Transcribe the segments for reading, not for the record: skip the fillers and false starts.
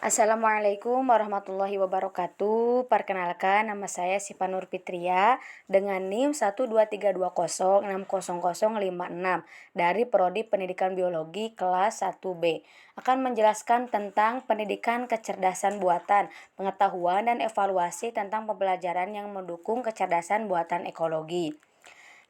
Assalamualaikum warahmatullahi wabarakatuh. Perkenalkan, nama saya Sipa Nur Fitria dengan NIM 12320600056 dari Prodi Pendidikan Biologi kelas 1B. Akan menjelaskan tentang pendidikan kecerdasan buatan, pengetahuan dan evaluasi tentang pembelajaran yang mendukung kecerdasan buatan ekologi.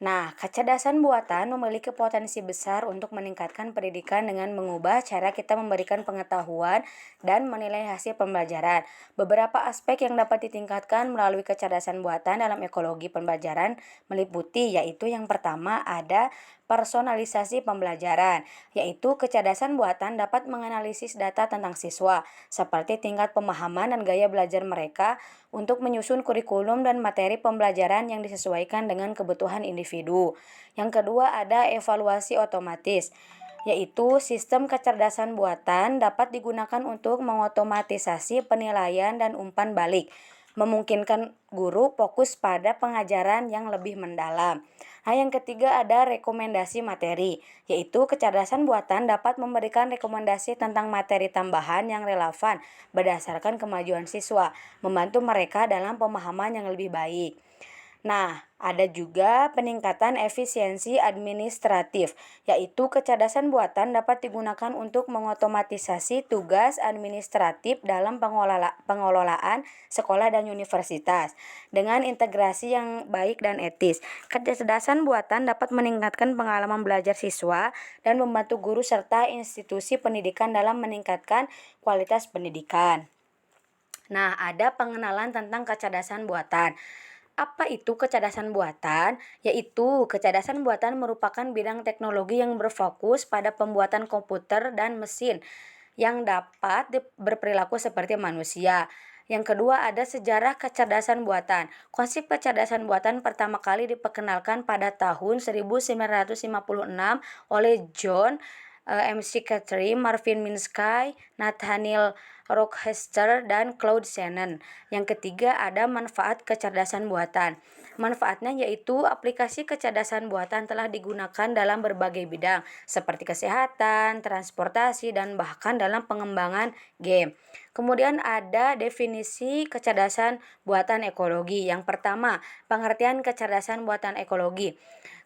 Nah, kecerdasan buatan memiliki potensi besar untuk meningkatkan pendidikan dengan mengubah cara kita memberikan pengetahuan dan menilai hasil pembelajaran. Beberapa aspek yang dapat ditingkatkan melalui kecerdasan buatan dalam ekologi pembelajaran meliputi, yaitu yang pertama ada personalisasi pembelajaran, yaitu kecerdasan buatan dapat menganalisis data tentang siswa, seperti tingkat pemahaman dan gaya belajar mereka untuk menyusun kurikulum dan materi pembelajaran yang disesuaikan dengan kebutuhan individu. Yang kedua ada evaluasi otomatis, yaitu sistem kecerdasan buatan dapat digunakan untuk mengotomatisasi penilaian dan umpan balik, memungkinkan guru fokus pada pengajaran yang lebih mendalam. Nah, yang ketiga ada rekomendasi materi, yaitu kecerdasan buatan dapat memberikan rekomendasi tentang materi tambahan yang relevan berdasarkan kemajuan siswa, membantu mereka dalam pemahaman yang lebih baik. Nah, ada juga peningkatan efisiensi administratif, yaitu kecerdasan buatan dapat digunakan untuk mengotomatisasi tugas administratif dalam pengelolaan sekolah dan universitas dengan integrasi yang baik dan etis. Kecerdasan buatan dapat meningkatkan pengalaman belajar siswa dan membantu guru serta institusi pendidikan dalam meningkatkan kualitas pendidikan. Nah, ada pengenalan tentang kecerdasan buatan. Apa itu kecerdasan buatan? Yaitu, kecerdasan buatan merupakan bidang teknologi yang berfokus pada pembuatan komputer dan mesin yang dapat berperilaku seperti manusia. Yang kedua ada sejarah kecerdasan buatan. Konsep kecerdasan buatan pertama kali diperkenalkan pada tahun 1956 oleh John McCarthy, Marvin Minsky, Nathaniel Rochester, dan Claude Shannon. Yang ketiga ada manfaat kecerdasan buatan. Manfaatnya yaitu aplikasi kecerdasan buatan telah digunakan dalam berbagai bidang seperti kesehatan, transportasi, dan bahkan dalam pengembangan game. Kemudian ada definisi kecerdasan buatan ekologi. Yang pertama, pengertian kecerdasan buatan ekologi.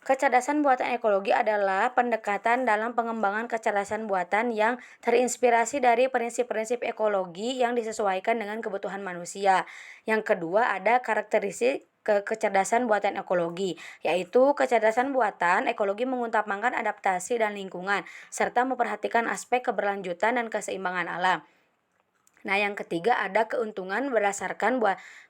Kecerdasan buatan ekologi adalah pendekatan dalam pengembangan kecerdasan buatan yang terinspirasi dari prinsip-prinsip ekologi yang disesuaikan dengan kebutuhan manusia. Yang kedua ada karakteristik kecerdasan buatan ekologi, yaitu kecerdasan buatan ekologi mengutamakan adaptasi dan lingkungan, serta memperhatikan aspek keberlanjutan dan keseimbangan alam. Nah, yang ketiga ada keuntungan berdasarkan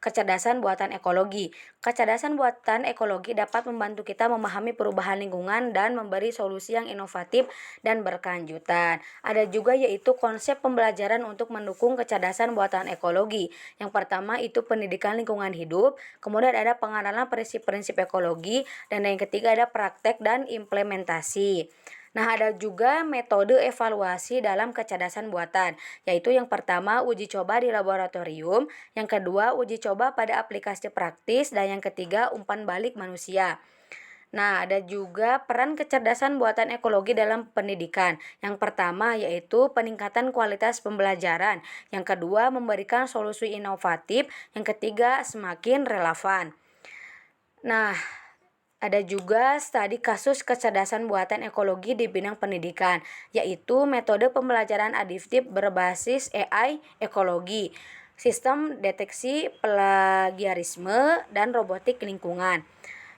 kecerdasan buatan ekologi. Kecerdasan buatan ekologi dapat membantu kita memahami perubahan lingkungan dan memberi solusi yang inovatif dan berkelanjutan. Ada juga yaitu konsep pembelajaran untuk mendukung kecerdasan buatan ekologi. Yang pertama itu pendidikan lingkungan hidup, kemudian ada pengenalan prinsip-prinsip ekologi, dan yang ketiga ada praktek dan implementasi. Nah, ada juga metode evaluasi dalam kecerdasan buatan, yaitu yang pertama uji coba di laboratorium, yang kedua uji coba pada aplikasi praktis, dan yang ketiga umpan balik manusia. Nah, ada juga peran kecerdasan buatan ekologi dalam pendidikan. Yang pertama yaitu peningkatan kualitas pembelajaran, yang kedua memberikan solusi inovatif, yang ketiga semakin relevan. Nah, ada juga studi kasus kecerdasan buatan ekologi di bidang pendidikan, yaitu metode pembelajaran adaptif berbasis AI ekologi, sistem deteksi plagiarisme, dan robotik lingkungan.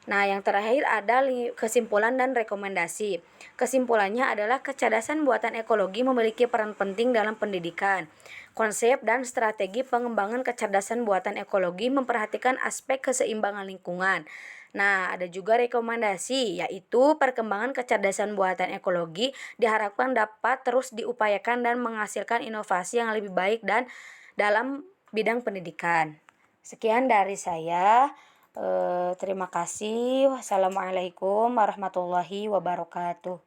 Nah, yang terakhir ada kesimpulan dan rekomendasi. Kesimpulannya adalah kecerdasan buatan ekologi memiliki peran penting dalam pendidikan. Konsep dan strategi pengembangan kecerdasan buatan ekologi memperhatikan aspek keseimbangan lingkungan. Nah, ada juga rekomendasi, yaitu perkembangan kecerdasan buatan ekologi diharapkan dapat terus diupayakan dan menghasilkan inovasi yang lebih baik dan dalam bidang pendidikan. Sekian dari saya. Terima kasih. Wassalamualaikum warahmatullahi wabarakatuh.